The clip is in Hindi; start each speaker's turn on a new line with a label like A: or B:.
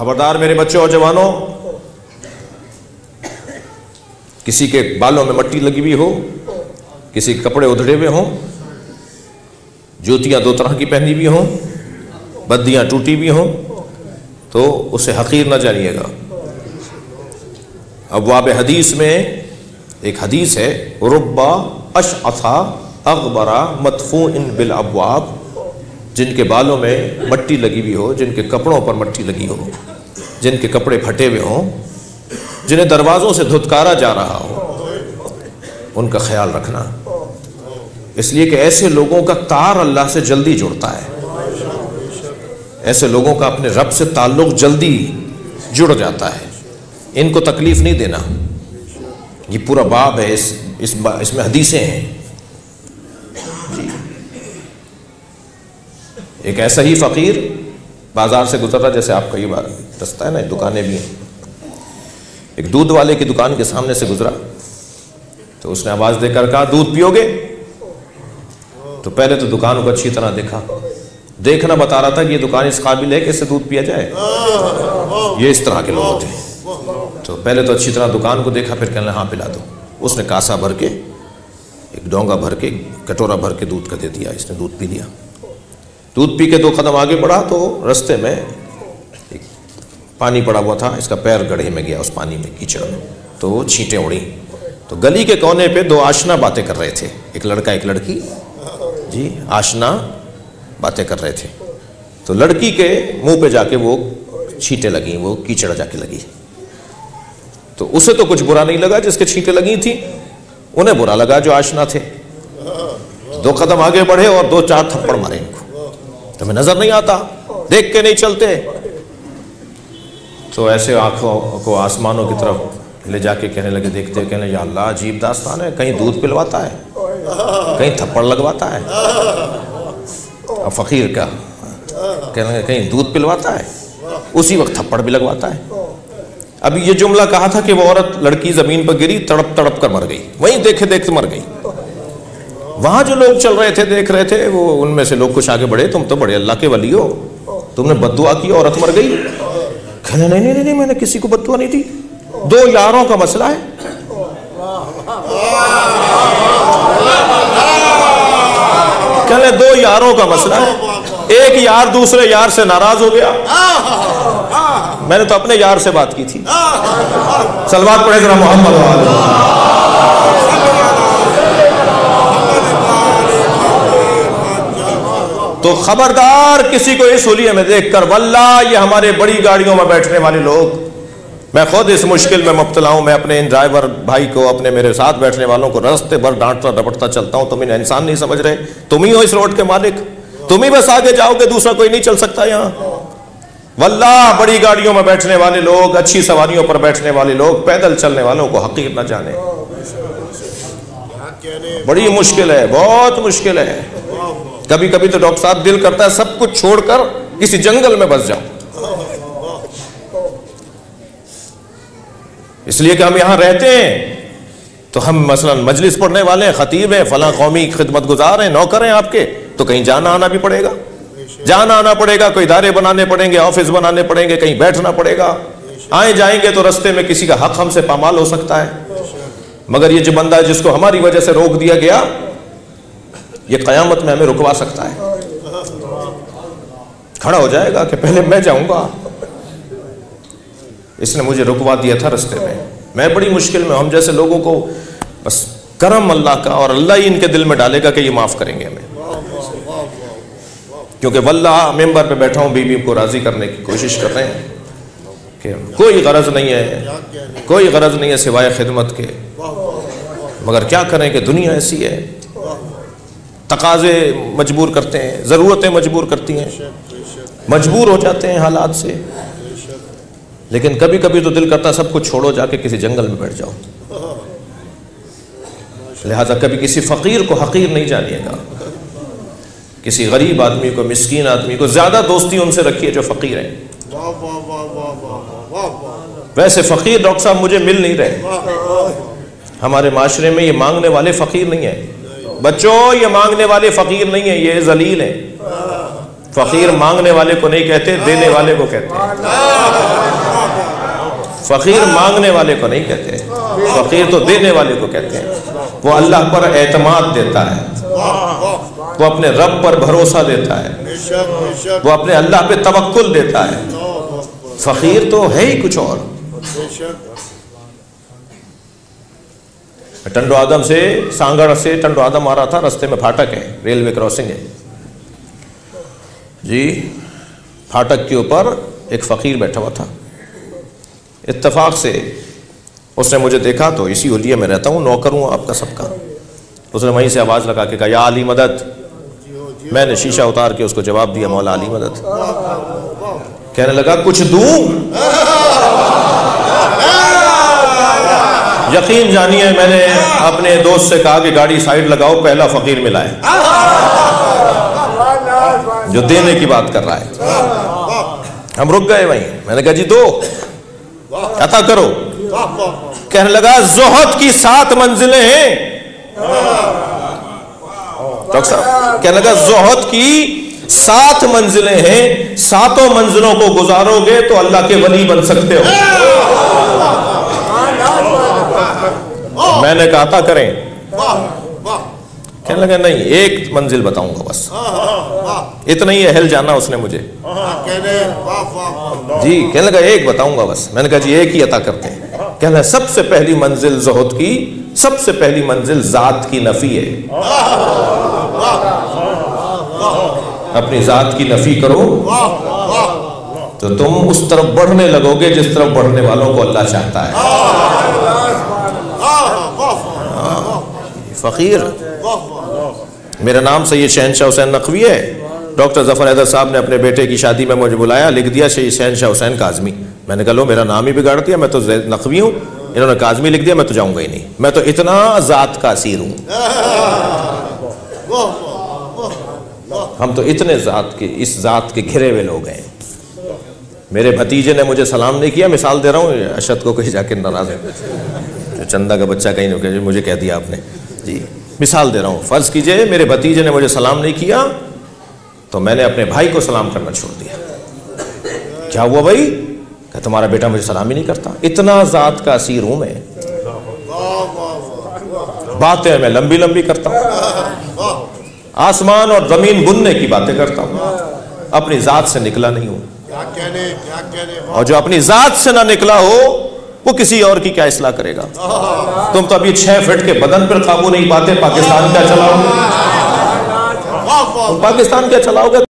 A: खबरदार मेरे बच्चों और जवानों, किसी के बालों में मट्टी लगी हुई हो, किसी के कपड़े उधड़े हुए हों, जूतियां 2 तरह की पहनी हुई हों, बद्दियां टूटी हुई हों, तो उसे हकीर न जानिएगा। अब्वाब हदीस में एक हदीस है, रुब्बा अशअथा अगबरा मदफूइन बिल अब्वाब, जिनके बालों में मट्टी लगी हुई हो, जिनके कपड़ों पर मट्टी लगी हो, जिनके कपड़े फटे हुए हों, जिन्हें दरवाज़ों से धुतकारा जा रहा हो, उनका ख्याल रखना। इसलिए कि ऐसे लोगों का तार अल्लाह से जल्दी जुड़ता है, ऐसे लोगों का अपने रब से ताल्लुक़ जल्दी जुड़ जाता है। इनको तकलीफ़ नहीं देना। ये पूरा बाब है, इसमें हदीसें हैं। एक ऐसा ही फ़कीर बाज़ार से गुजरा, जैसे आपका ये बात दस्ता है ना, दुकानें भी हैं। एक दूध वाले की दुकान के सामने से गुजरा तो उसने आवाज़ देकर कहा, दूध पियोगे? तो पहले तो दुकान को अच्छी तरह देखा, देखना बता रहा था कि ये दुकान इस काबिल है कि इससे दूध पिया जाए। ये इस तरह के लोग होते हैं। तो पहले तो अच्छी तरह दुकान को देखा, फिर कहने हाँ पिला दो। उसने कासा भर के, एक डोंगा भर के, कटोरा भर के दूध का दे दिया। इसने दूध पी लिया। दूध पी के 2 कदम आगे बढ़ा तो रास्ते में एक पानी पड़ा हुआ था, इसका पैर गड्ढे में गया, उस पानी में, कीचड़ में, तो वो छींटें उड़ी। तो गली के कोने पे 2 आशना बातें कर रहे थे, एक लड़का एक लड़की जी, आशना बातें कर रहे थे। तो लड़की के मुंह पे जाके वो छींटें लगी, वो कीचड़ जाके लगी। तो उसे तो कुछ बुरा नहीं लगा जिसके छींटें लगी थी, उन्हें बुरा लगा जो आशना थे। 2 कदम आगे बढ़े और 2-4 थप्पड़ मारे इनको। तुम्हें नजर नहीं आता, देख के नहीं चलते? तो ऐसे आंखों को आसमानों की तरफ ले जाके कहने लगे, देखते कहने, या अल्लाह अजीब दास्तान है, कहीं दूध पिलवाता है, कहीं थप्पड़ लगवाता है। अब फकीर का कहने लगे, कहीं दूध पिलवाता है, उसी वक्त थप्पड़ भी लगवाता है। अभी ये जुमला कहा था कि वो औरत, लड़की जमीन पर गिरी, तड़प तड़प कर मर गई, वहीं देखे देखते मर गई। वहां जो लोग चल रहे थे, देख रहे थे, वो उनमें से लोग कुछ आगे बढ़े, तुम तो बड़े अल्लाह के वली हो, तुमने बद्दुआ की, औरत मर गई। कहने नहीं नहीं नहीं, मैंने किसी को बद्दुआ नहीं दी, 2 यारों का मसला है। कहने 2 यारों का मसला है, एक यार दूसरे यार से नाराज हो गया। मैंने तो अपने यार से बात की थी। सलवात पढ़े जरा मोहम्मद। तो खबरदार किसी को इस हुलिये में देखकर, वल्लाह ये हमारे बड़ी गाड़ियों में बैठने वाले लोग, मैं खुद इस मुश्किल में मुब्तला हूं। मैं अपने इन ड्राइवर भाई को, अपने मेरे साथ बैठने वालों को रास्ते भर डांटता डपटता चलता हूं। तुम इन्हें इंसान नहीं समझ रहे, तुम ही हो इस रोड के मालिक, तुम ही बस आगे जाओगे, दूसरा कोई नहीं चल सकता यहाँ। वल्लाह बड़ी गाड़ियों में बैठने वाले लोग, अच्छी सवारियों पर बैठने वाले लोग, पैदल चलने वालों को हकीर न जाने। बड़ी मुश्किल है, बहुत मुश्किल है। कभी कभी तो डॉक्टर साहब दिल करता है सब कुछ छोड़कर किसी जंगल में बस जाओ, इसलिए कि हम यहां रहते हैं। तो हम मसलन मजलिस पढ़ने वाले हैं, खतीब हैं, फलां कौमी खिदमत गुजार हैं, नौकर हैं आपके, तो कहीं जाना आना भी पड़ेगा, जाना आना पड़ेगा, कोई इदारे बनाने पड़ेंगे, ऑफिस बनाने पड़ेंगे, कहीं बैठना पड़ेगा। आए जाएंगे तो रास्ते में किसी का हक हमसे पामाल हो सकता है। मगर ये जो बंदा जिसको हमारी वजह से रोक दिया गया, ये कयामत में हमें रुकवा सकता है। खड़ा हो जाएगा कि पहले मैं जाऊंगा, इसने मुझे रुकवा दिया था रास्ते में, मैं बड़ी मुश्किल में। हम जैसे लोगों को बस करम अल्लाह का, और अल्लाह ही इनके दिल में डालेगा कि ये माफ करेंगे हमें। क्योंकि वल्लाह मेंबर पे बैठा हूं, बीवी को राजी करने की कोशिश कर रहे हैं कि कोई गरज नहीं है, कोई गरज नहीं है सिवाय खिदमत के। मगर क्या करें कि दुनिया ऐसी है, तकाजे मजबूर करते हैं, ज़रूरतें मजबूर करती हैं, मजबूर हो जाते हैं हालात से। लेकिन कभी कभी तो दिल करता सब कुछ छोड़ो, जाके किसी जंगल में बैठ जाओ। लिहाजा कभी किसी फ़कीर को हकीर नहीं जानिएगा, किसी गरीब आदमी को, मिस्कीन आदमी को ज़्यादा दोस्ती उनसे रखिए जो फ़कीर हैं। वैसे फ़कीर डॉक्टर साहब मुझे मिल नहीं रहे हमारे माशरे में। ये मांगने वाले फ़कीर नहीं है बच्चों, ये मांगने वाले फ़कीर नहीं है, ये ज़लील हैं, फ़कीर मांगने वाले को नहीं कहते, देने वाले को कहते हैं। फ़कीर मांगने वाले को नहीं कहते, फ़कीर तो देने वाले को कहते हैं। वो अल्लाह पर एतमाद देता है, वो अपने रब पर भरोसा देता है, वो अपने अल्लाह पे तवक्कुल देता है। फ़कीर तो है ही कुछ और। टंडो आदम से, सांगड़ से टंडो आदम आ रहा था, रास्ते में फाटक है, रेलवे क्रॉसिंग है जी। फाटक के ऊपर एक फ़कीर बैठा हुआ था। इत्तेफाक से उसने मुझे देखा, तो इसी हुलिये में रहता हूँ, नौकर हूँ आपका सबका। उसने वहीं से आवाज़ लगा के कहा, या अली मदद। मैंने शीशा उतार के उसको जवाब दिया, मौला अली मदद। कहने लगा, कुछ दूँ? यकीन जानिए, मैंने अपने दोस्त से कहा कि गाड़ी साइड लगाओ, पहला फ़कीर मिला है जो देने की बात कर रहा है। हम रुक गए वहीं। मैंने कहा, जी दो, अता करो। कहने लगा, ज़ुहद की 7 मंजिलें हैं डॉक्टर साहब। कहने लगा, ज़ुहद की 7 मंजिलें हैं, 7 मंजिलों को गुजारोगे तो अल्लाह के वली बन सकते हो। मैंने कहा, था करें। कहने लगा, नहीं, 1 मंजिल बताऊंगा बस, इतना ही अहल जाना उसने मुझे जी। कहने लगा, 1 बताऊंगा बस। मैंने कहा, जी 1 ही अता करते हैं। कहने लगा, सबसे पहली मंजिल ज़ुहद की, सबसे पहली मंजिल ज़ात की नफी है। अपनी ज़ात की नफी करो तो तुम उस तरफ बढ़ने लगोगे जिस तरफ बढ़ने वालों को अल्लाह चाहता है। फ़कीर, मेरा नाम सैयद शहनशाह हुसैन नकवी है। डॉक्टर ज़फ़र हैदर साहब ने अपने बेटे की शादी में मुझे बुलाया, लिख दिया सैयद शहनशाह हुसैन काज़मी। मैंने कहा, लो मेरा नाम ही बिगाड़ दिया, मैं तो नकवी हूँ, इन्होंने काज़मी लिख दिया, मैं तो जाऊँगा ही नहीं। मैं तो इतना ज़ात का असीर हूँ। हम तो इतने ज़ात के, इस ज़ात के घिरे हुए लोग हैं। मेरे भतीजे ने मुझे सलाम नहीं किया, मिसाल दे रहा हूँ, अशद को कहीं जाके नाराज़ है, जो चंदा का बच्चा कहीं नहीं, मुझे कह दिया आपने जी। मिसाल दे रहा हूँ, फ़र्ज़ कीजिए मेरे भतीजे ने मुझे सलाम नहीं किया तो मैंने अपने भाई को सलाम करना छोड़ दिया। क्या हुआ भाई? क्या तुम्हारा बेटा मुझे सलाम ही नहीं करता? इतना ज़ात का असीर हूँ मैं। बातें मैं लंबी लंबी करता हूँ, आसमान और ज़मीन बुनने की बातें करता हूँ, अपनी ज़ात से निकला नहीं हूँ। और जो अपनी ज़ात से ना निकला हो वो किसी और की क्या इस्लाह करेगा? तुम तो अभी 6 फीट के बदन पर काबू नहीं पाते, पाकिस्तान क्या चलाओगे? पाकिस्तान क्या चलाओगे?